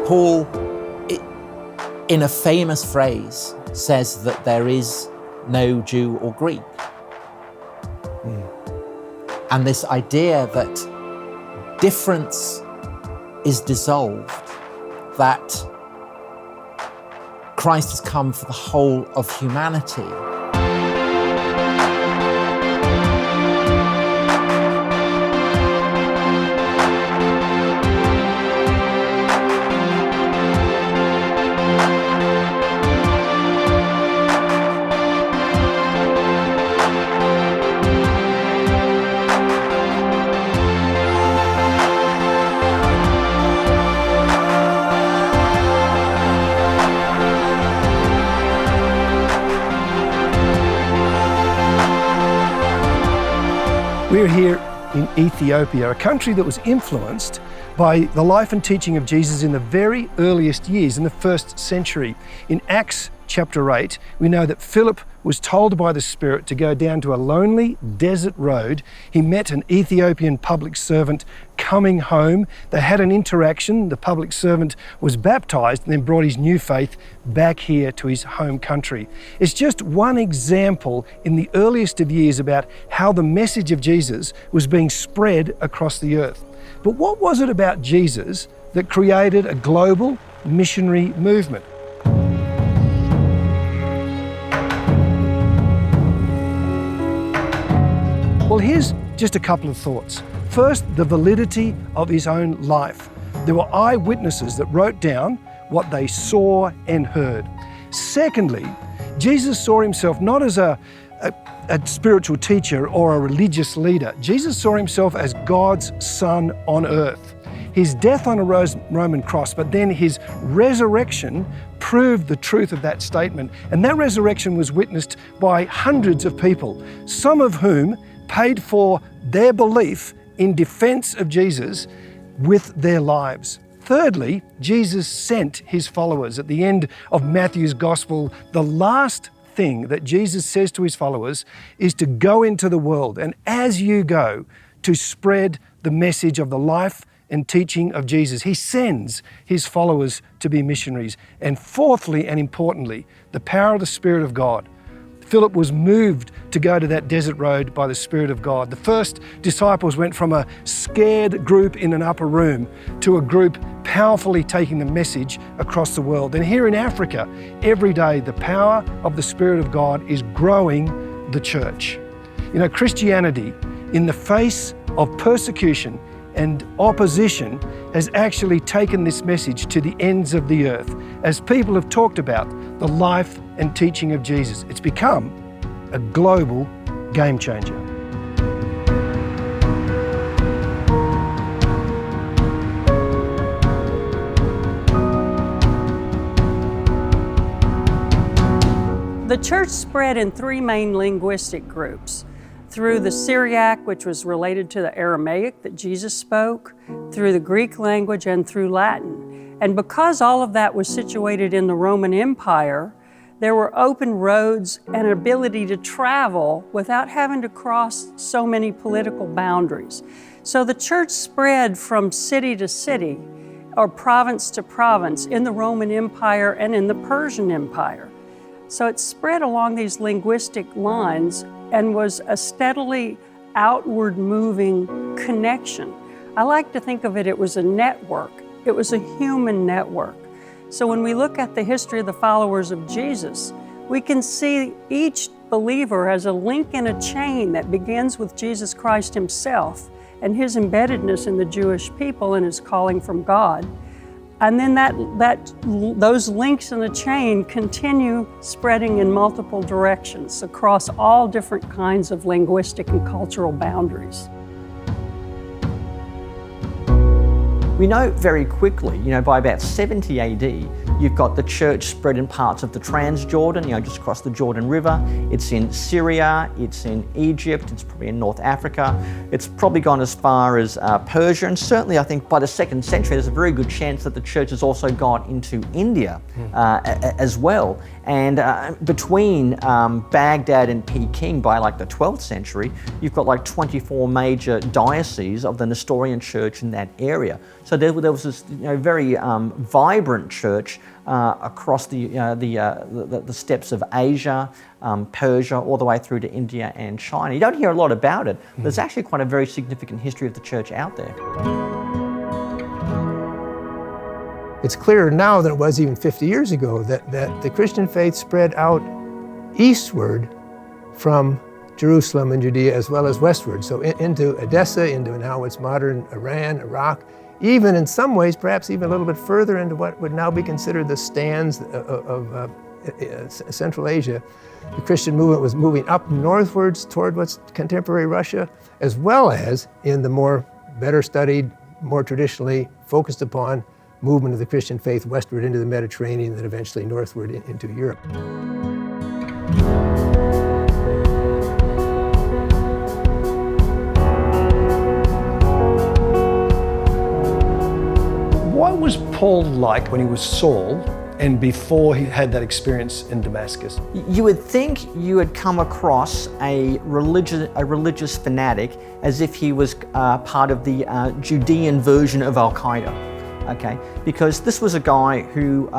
Paul, in a famous phrase, says that there is no Jew or Greek. And this idea that difference is dissolved, that Christ has come for the whole of humanity. We're here in Ethiopia, a country that was influenced by the life and teaching of Jesus in the very earliest years, in the first century. In Acts chapter 8, we know that Philip was told by the Spirit to go down to a lonely desert road. He met an Ethiopian public servant coming home. They had an interaction. The public servant was baptized and then brought his new faith back here to his home country. It's just one example in the earliest of years about how the message of Jesus was being spread across the earth. But what was it about Jesus that created a global missionary movement? Well, here's just a couple of thoughts. First, the validity of his own life. There were eyewitnesses that wrote down what they saw and heard. Secondly, Jesus saw himself not as a spiritual teacher or a religious leader. Jesus saw himself as God's Son on earth. His death on a Roman cross, but then his resurrection proved the truth of that statement. And that resurrection was witnessed by hundreds of people, some of whom paid for their belief in defense of Jesus with their lives. Thirdly, Jesus sent his followers. At the end of Matthew's gospel, the last thing that Jesus says to his followers is to go into the world, and as you go, to spread the message of the life and teaching of Jesus. He sends his followers to be missionaries. And fourthly and importantly, the power of the Spirit of God. Philip was moved to go to that desert road by the Spirit of God. The first disciples went from a scared group in an upper room to a group powerfully taking the message across the world. And here in Africa, every day the power of the Spirit of God is growing the church. You know, Christianity, in the face of persecution and opposition, has actually taken this message to the ends of the earth as people have talked about the life and teaching of Jesus. It's become a global game changer. The church spread in three main linguistic groups: through the Syriac, which was related to the Aramaic that Jesus spoke, through the Greek language, and through Latin. And because all of that was situated in the Roman Empire, there were open roads and an ability to travel without having to cross so many political boundaries. So the church spread from city to city, or province to province, in the Roman Empire and in the Persian Empire. So it spread along these linguistic lines and was a steadily outward moving connection. I like to think of it was a network. It was a human network. So when we look at the history of the followers of Jesus, we can see each believer as a link in a chain that begins with Jesus Christ himself and his embeddedness in the Jewish people and his calling from God. And then those links in the chain continue spreading in multiple directions across all different kinds of linguistic and cultural boundaries. We know very quickly, by about 70 AD, You've got the church spread in parts of the Transjordan, just across the Jordan River. It's in Syria, it's in Egypt, it's probably in North Africa. It's probably gone as far as Persia, and certainly I think by the 2nd century there's a very good chance that the church has also gone into India as well. And between Baghdad and Peking by like the 12th century, you've got like 24 major dioceses of the Nestorian church in that area. So there was this very vibrant church across the steppes of Asia, Persia, all the way through to India and China. You don't hear a lot about it, but there's actually quite a very significant history of the church out there. It's clearer now than it was even 50 years ago that the Christian faith spread out eastward from Jerusalem and Judea as well as westward. So into Edessa, into now what's modern Iran, Iraq, even in some ways, perhaps even a little bit further into what would now be considered the stands of Central Asia. The Christian movement was moving up northwards toward what's contemporary Russia, as well as in the better studied, more traditionally focused upon movement of the Christian faith westward into the Mediterranean, and then eventually northward into Europe. What was Paul like when he was Saul and before he had that experience in Damascus? You would think you had come across a religious fanatic as if he was part of the Judean version of Al-Qaeda. Okay, because this was a guy who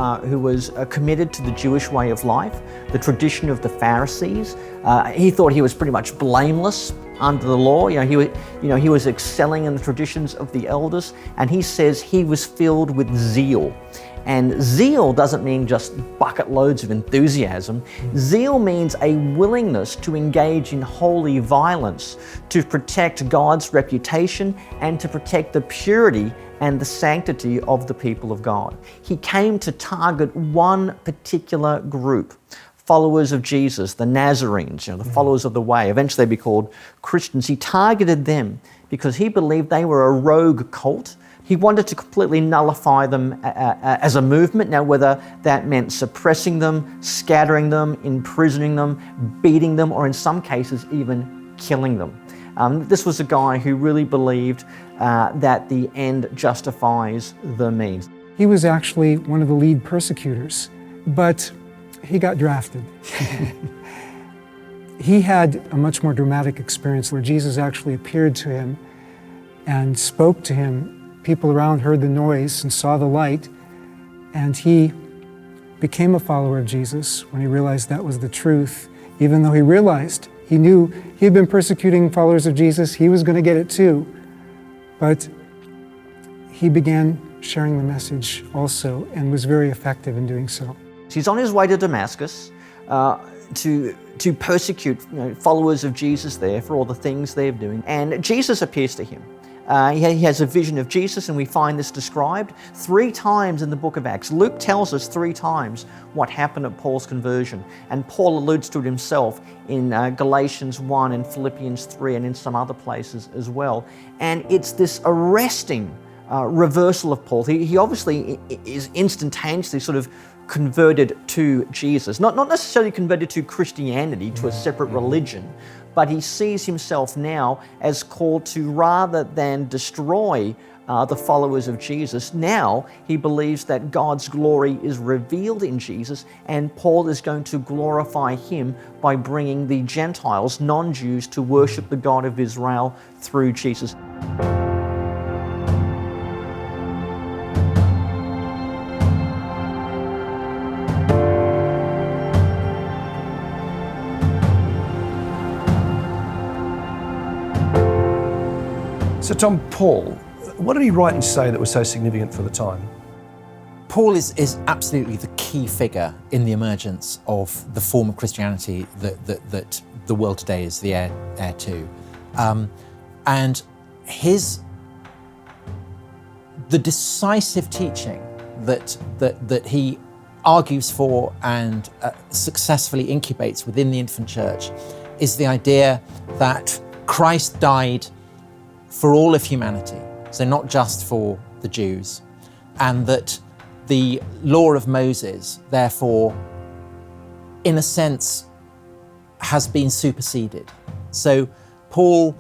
was committed to the Jewish way of life, the tradition of the Pharisees. He thought he was pretty much blameless under the law. He was excelling in the traditions of the elders, and he says he was filled with zeal. And zeal doesn't mean just bucket loads of enthusiasm. Zeal means a willingness to engage in holy violence, to protect God's reputation and to protect the purity and the sanctity of the people of God. He came to target one particular group, followers of Jesus, the Nazarenes, the followers of the way. Eventually they'd be called Christians. He targeted them because he believed they were a rogue cult. He wanted to completely nullify them as a movement. Now, whether that meant suppressing them, scattering them, imprisoning them, beating them, or in some cases even killing them. This was a guy who really believed that the end justifies the means. He was actually one of the lead persecutors, but he got drafted. He had a much more dramatic experience where Jesus actually appeared to him and spoke to him. People around heard the noise and saw the light, and he became a follower of Jesus when he realized that was the truth, even though he knew he had been persecuting followers of Jesus, he was going to get it too. But he began sharing the message also and was very effective in doing so. He's on his way to Damascus to persecute followers of Jesus there for all the things they're doing. And Jesus appears to him. He has a vision of Jesus, and we find this described 3 times in the book of Acts. Luke tells us 3 times what happened at Paul's conversion, and Paul alludes to it himself in Galatians 1 and Philippians 3 and in some other places as well. And it's this arresting reversal of Paul. He obviously is instantaneously sort of converted to Jesus, not necessarily converted to Christianity, to a separate religion, but he sees himself now as called to, rather than destroy the followers of Jesus, now he believes that God's glory is revealed in Jesus, and Paul is going to glorify him by bringing the Gentiles, non-Jews, to worship the God of Israel through Jesus. So Tom, Paul, what did he write and say that was so significant for the time? Paul is absolutely the key figure in the emergence of the form of Christianity that the world today is the heir to. And the decisive teaching that he argues for and successfully incubates within the infant church is the idea that Christ died for all of humanity, so not just for the Jews, and that the law of Moses, therefore, in a sense, has been superseded. So Paul,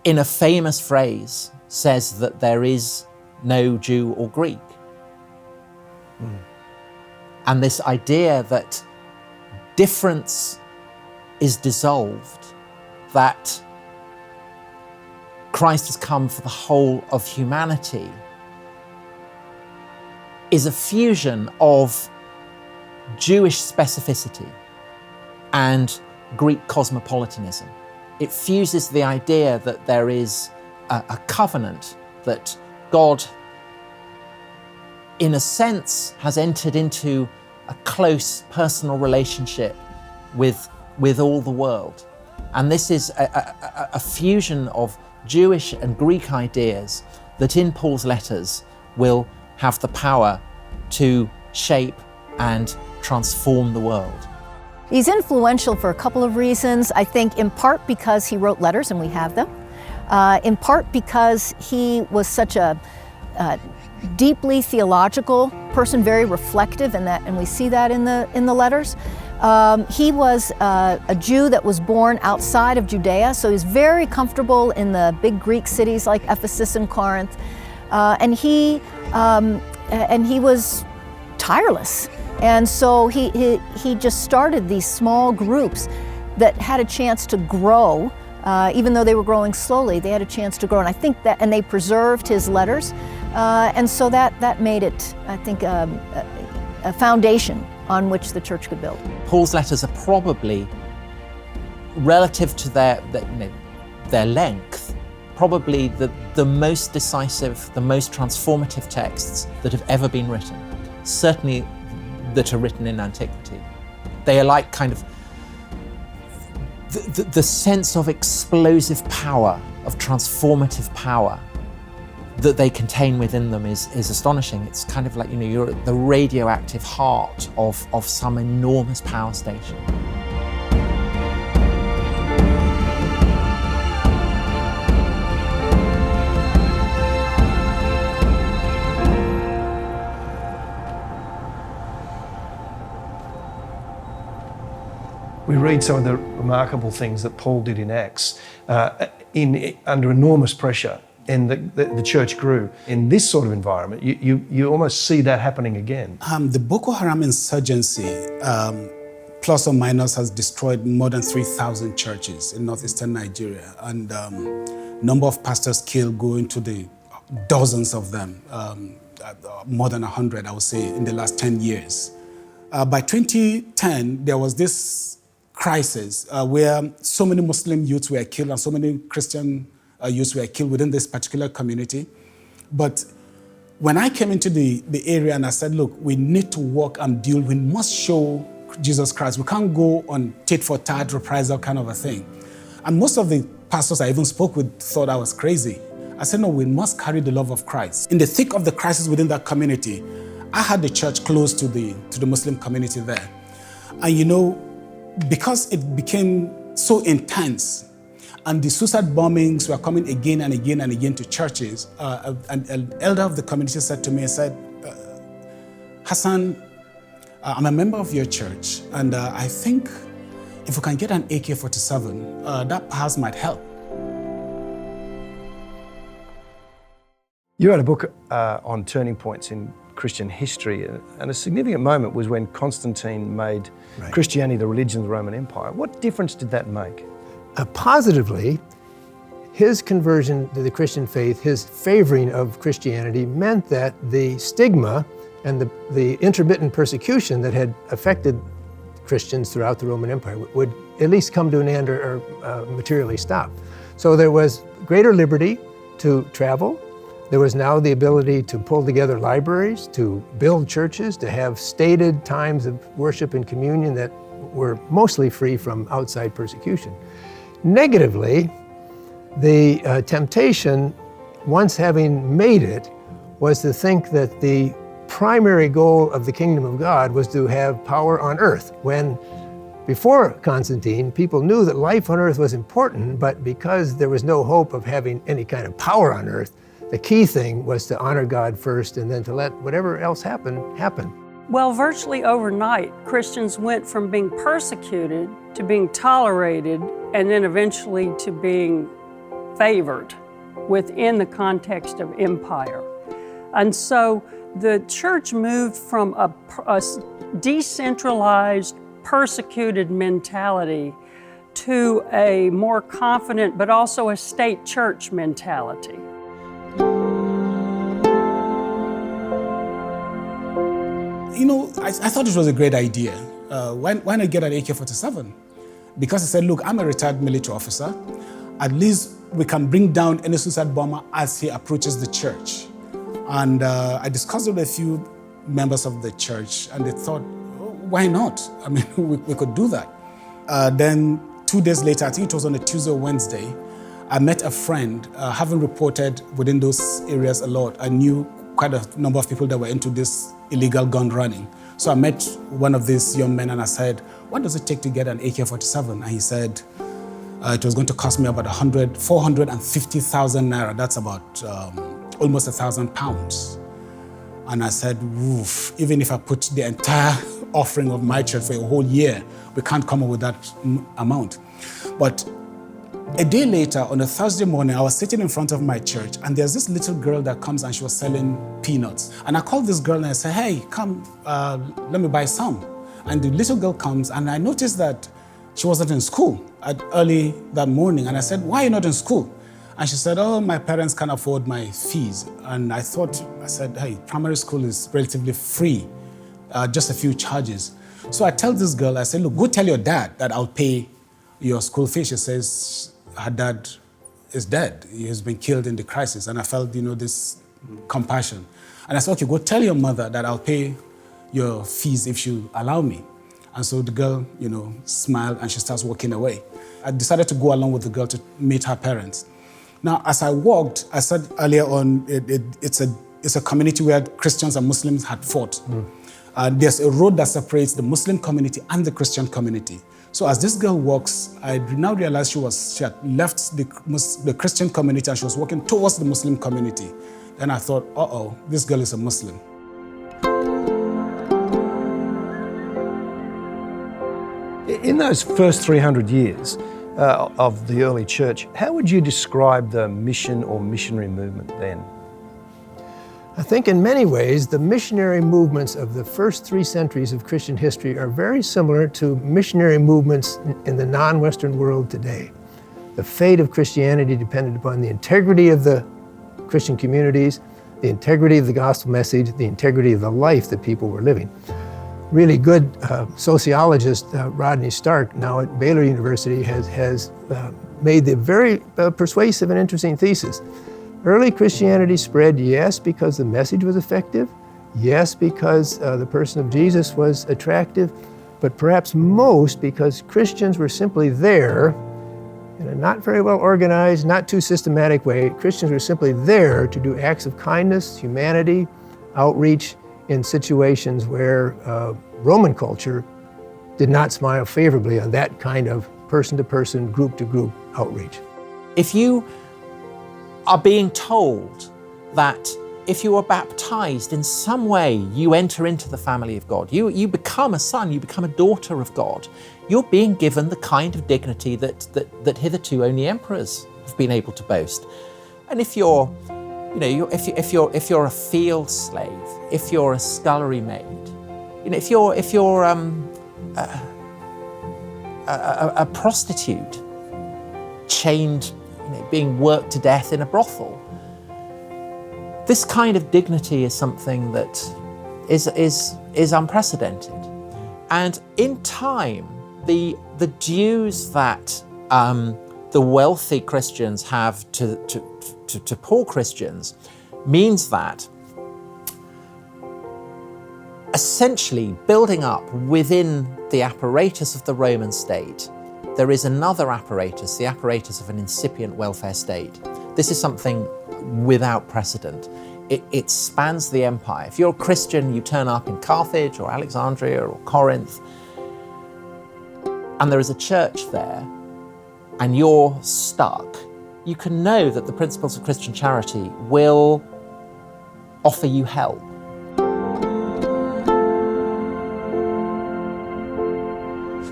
in a famous phrase, says that there is no Jew or Greek. And this idea that difference is dissolved, that Christ has come for the whole of humanity, is a fusion of Jewish specificity and Greek cosmopolitanism. It fuses the idea that there is a covenant, that God, in a sense, has entered into a close personal relationship with all the world. And this is a fusion of Jewish and Greek ideas that in Paul's letters will have the power to shape and transform the world. He's influential for a couple of reasons. I think in part because he wrote letters, and we have them. In part because he was such a deeply theological person, very reflective, and we see that in the letters. He was a Jew that was born outside of Judea, so he's very comfortable in the big Greek cities like Ephesus and Corinth, and he was tireless. And so he just started these small groups that had a chance to grow, even though they were growing slowly. They had a chance to grow, and I think that, and they preserved his letters, and so that made it, I think, a foundation on which the church could build. Paul's letters are probably, relative to their length, probably the most decisive, the most transformative texts that have ever been written. Certainly that are written in antiquity. They are like kind of the sense of explosive power, of transformative power that they contain within them is astonishing. It's kind of like, you're at the radioactive heart of some enormous power station. We read some of the remarkable things that Paul did in Acts under enormous pressure, and the church grew. In this sort of environment, you almost see that happening again. The Boko Haram insurgency, plus or minus, has destroyed more than 3,000 churches in northeastern Nigeria, and number of pastors killed go into the dozens of them, more than 100, I would say, in the last 10 years. By 2010, there was this crisis where so many Muslim youths were killed and so many Christian youths were killed within this particular community. But when I came into the area and I said, look, we need to work and deal, we must show Jesus Christ. We can't go on tit for tat, reprisal kind of a thing. And most of the pastors I even spoke with thought I was crazy. I said, no, we must carry the love of Christ. In the thick of the crisis within that community, I had the church close to the Muslim community there. And because it became so intense and the suicide bombings were coming again and again and again to churches, an elder of the community said to me, Hassan, I'm a member of your church, and I think if we can get an AK-47, that perhaps might help. You wrote a book on turning points in Christian history, and a significant moment was when Constantine made Christianity the religion of the Roman Empire. What difference did that make? Positively, his conversion to the Christian faith, his favoring of Christianity, meant that the stigma and the intermittent persecution that had affected Christians throughout the Roman Empire would at least come to an end or materially stop. So there was greater liberty to travel. There was now the ability to pull together libraries, to build churches, to have stated times of worship and communion that were mostly free from outside persecution. Negatively, the temptation, once having made it, was to think that the primary goal of the kingdom of God was to have power on earth, when before Constantine, people knew that life on earth was important, but because there was no hope of having any kind of power on earth, the key thing was to honor God first and then to let whatever else happen, happen. Well, virtually overnight, Christians went from being persecuted to being tolerated and then eventually to being favored within the context of empire. And so the church moved from a decentralized, persecuted mentality to a more confident but also a state church mentality. You know, I thought it was a great idea. Why not get an AK-47? Because I said, look, I'm a retired military officer. At least we can bring down any suicide bomber as he approaches the church. And I discussed it with a few members of the church, and they thought, oh, why not? I mean, we could do that. Then 2 days later, I think it was on a Tuesday or Wednesday, I met a friend, having reported within those areas a lot. I knew quite a number of people that were into this illegal gun running. So I met one of these young men and I said, what does it take to get an AK-47? And he said, it was going to cost me about 450,000 naira. That's about almost 1,000 pounds. And I said, woof, even if I put the entire offering of my church for a whole year, we can't come up with that amount. But a day later, on a Thursday morning, I was sitting in front of my church, and there's this little girl that comes and she was selling peanuts. And I called this girl and I said, hey, come, let me buy some. And the little girl comes, and I noticed that she wasn't in school early that morning. And I said, why are you not in school? And she said, oh, my parents can't afford my fees. And I said, hey, primary school is relatively free, just a few charges. So I tell this girl, I said, look, go tell your dad that I'll pay your school fees. She says, her dad is dead. He has been killed in the crisis. And I felt, this compassion. And I said, okay, go tell your mother that I'll pay your fees if she'll allow me. And so the girl, smiled and she starts walking away. I decided to go along with the girl to meet her parents. Now, as I walked, I said earlier on, it's a community where Christians and Muslims had fought. There's a road that separates the Muslim community and the Christian community. So as this girl walks, I now realized she had left the Christian community and she was walking towards the Muslim community. Then I thought, uh-oh, this girl is a Muslim. In those first 300 years of the early church, how would you describe the mission or missionary movement then? I think in many ways, the missionary movements of the first 3 centuries of Christian history are very similar to missionary movements in the non-Western world today. The fate of Christianity depended upon the integrity of the Christian communities, the integrity of the gospel message, the integrity of the life that people were living. Really good sociologist Rodney Stark, now at Baylor University, has made the very persuasive and interesting thesis. Early Christianity spread, yes, because the message was effective, yes, because the person of Jesus was attractive, but perhaps most because Christians were simply there in a not very well organized, not too systematic way. Christians were simply there to do acts of kindness, humanity, outreach in situations where Roman culture did not smile favorably on that kind of person-to-person, group-to-group outreach. If you are being told that if you are baptized in some way, you enter into the family of God, you become a son, you become a daughter of God, you're being given the kind of dignity that hitherto only emperors have been able to boast. And if you're if you're a field slave, if you're a scullery maid, if you're a prostitute chained, being worked to death in a brothel, this kind of dignity is something that is unprecedented. And in time, the dues that the wealthy Christians have to poor Christians means that essentially building up within the apparatus of the Roman state, there is another apparatus, the apparatus of an incipient welfare state. This is something without precedent. It spans the empire. If you're a Christian, you turn up in Carthage or Alexandria or Corinth, and there is a church there, and you're stuck, you can know that the principles of Christian charity will offer you help.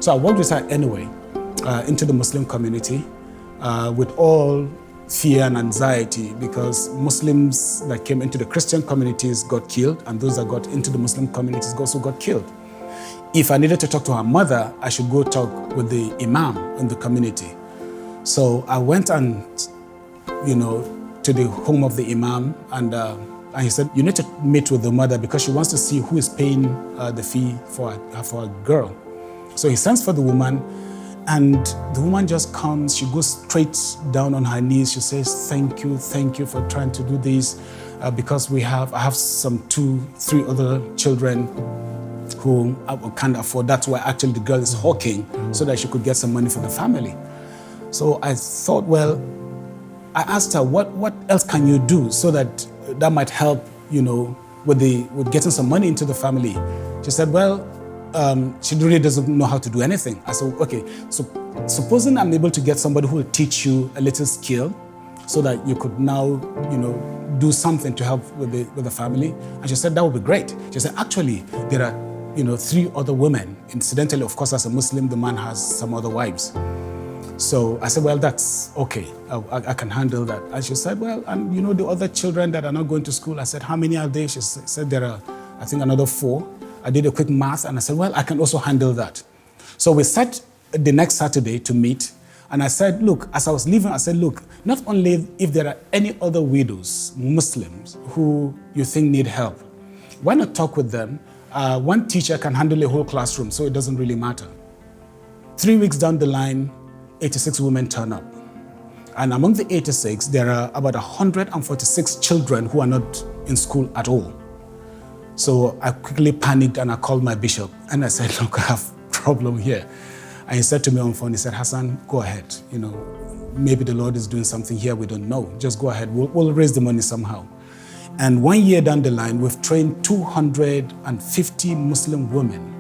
So I walked with her anyway into the Muslim community with all fear and anxiety, because Muslims that came into the Christian communities got killed, and those that got into the Muslim communities also got killed. If I needed to talk to her mother, I should go talk with the imam in the community. So I went and, to the home of the imam, and he said, you need to meet with the mother because she wants to see who is paying the fee for a girl. So he sends for the woman, and the woman just comes, she goes straight down on her knees. She says, thank you for trying to do this, because I have some 2-3 other children who can't afford. That's why actually the girl is hawking, so that she could get some money for the family. So I thought, well, I asked her, what else can you do so that might help, with getting some money into the family? She said, well, she really doesn't know how to do anything. I said, okay, so supposing I'm able to get somebody who will teach you a little skill so that you could now, do something to help with the family. And she said, that would be great. She said, actually, there are, 3 other women. Incidentally, of course, as a Muslim, the man has some other wives. So I said, well, that's okay. I can handle that. And she said, well, and the other children that are not going to school. I said, how many are there? She said, there are, I think, another 4. I did a quick math, and I said, well, I can also handle that. So we sat the next Saturday to meet, and I said, look, as I was leaving, I said, look, not only if there are any other widows, Muslims, who you think need help, why not talk with them? One teacher can handle a whole classroom, so it doesn't really matter. 3 weeks down the line, 86 women turn up. And among the 86, there are about 146 children who are not in school at all. So I quickly panicked and I called my bishop and I said, look, I have a problem here. And he said to me on the phone, he said, Hassan, go ahead. Maybe the Lord is doing something here we don't know. Just go ahead. We'll raise the money somehow. And 1 year down the line, we've trained 250 Muslim women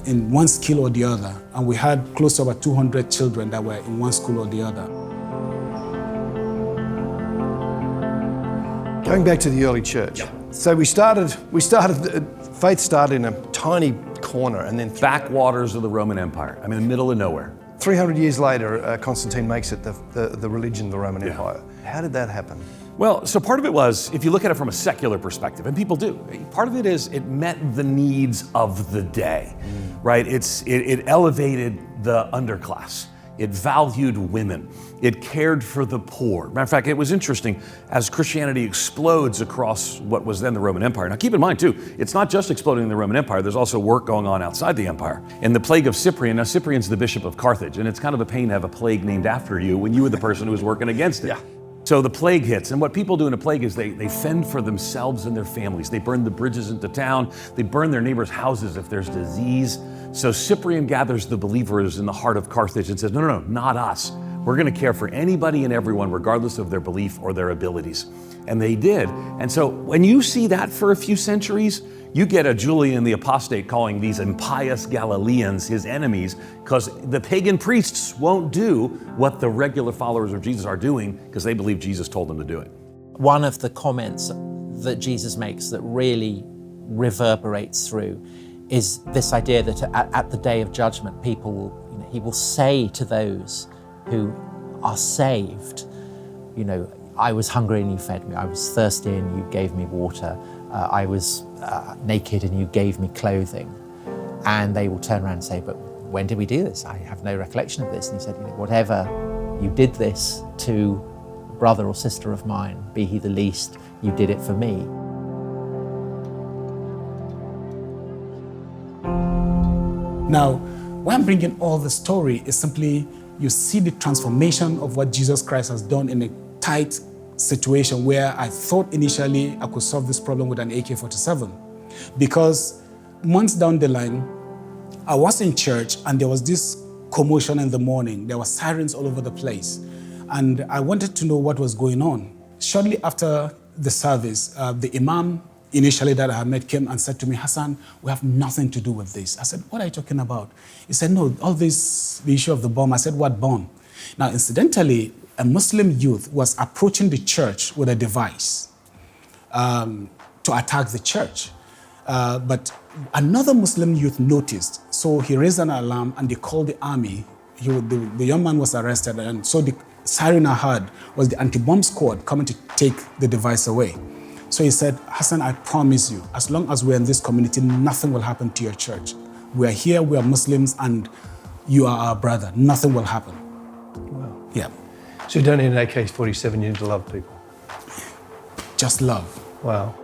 in one skill or the other. And we had close to about 200 children that were in one school or the other. Going back to the early church. Yeah. So faith started in a tiny corner and then backwaters of the Roman Empire. In the middle of nowhere. 300 years later, Constantine makes it the religion of the Roman Empire. How did that happen? Well, so part of it was, if you look at it from a secular perspective, and people do, part of it is it met the needs of the day, right? It elevated the underclass. It valued women. It cared for the poor. Matter of fact, it was interesting as Christianity explodes across what was then the Roman Empire. Now keep in mind too, it's not just exploding in the Roman Empire, there's also work going on outside the empire. In the plague of Cyprian, now Cyprian's the bishop of Carthage, and it's kind of a pain to have a plague named after you when you were the person who was working against it. Yeah. So the plague hits, and what people do in a plague is they fend for themselves and their families. They burn the bridges into town. They burn their neighbors' houses if there's disease. So Cyprian gathers the believers in the heart of Carthage and says, no, not us. We're going to care for anybody and everyone, regardless of their belief or their abilities. And they did. And so when you see that for a few centuries, you get a Julian the Apostate calling these impious Galileans his enemies because the pagan priests won't do what the regular followers of Jesus are doing because they believe Jesus told them to do it. One of the comments that Jesus makes that really reverberates through is this idea that at the day of judgment, he will say to those who are saved, I was hungry and you fed me. I was thirsty and you gave me water. I was naked and you gave me clothing. And they will turn around and say, but when did we do this? I have no recollection of this. And he said, whatever you did this to a brother or sister of mine, be he the least, you did it for me. Now, why I'm bringing all the story is simply you see the transformation of what Jesus Christ has done in a tight situation where I thought initially I could solve this problem with an AK-47. Because months down the line, I was in church and there was this commotion in the morning. There were sirens all over the place. And I wanted to know what was going on. Shortly after the service, the imam initially that I had met came and said to me, Hassan, we have nothing to do with this. I said, what are you talking about? He said, no, all this, the issue of the bomb. I said, what bomb? Now, incidentally, a Muslim youth was approaching the church with a device to attack the church. But another Muslim youth noticed, so he raised an alarm and they called the army. The young man was arrested, and so the siren I heard was the anti-bomb squad coming to take the device away. So he said, Hassan, I promise you, as long as we're in this community, nothing will happen to your church. We are here, we are Muslims, and you are our brother. Nothing will happen. Wow. Yeah. So you don't need an AK-47, you need to love people. Just love. Wow.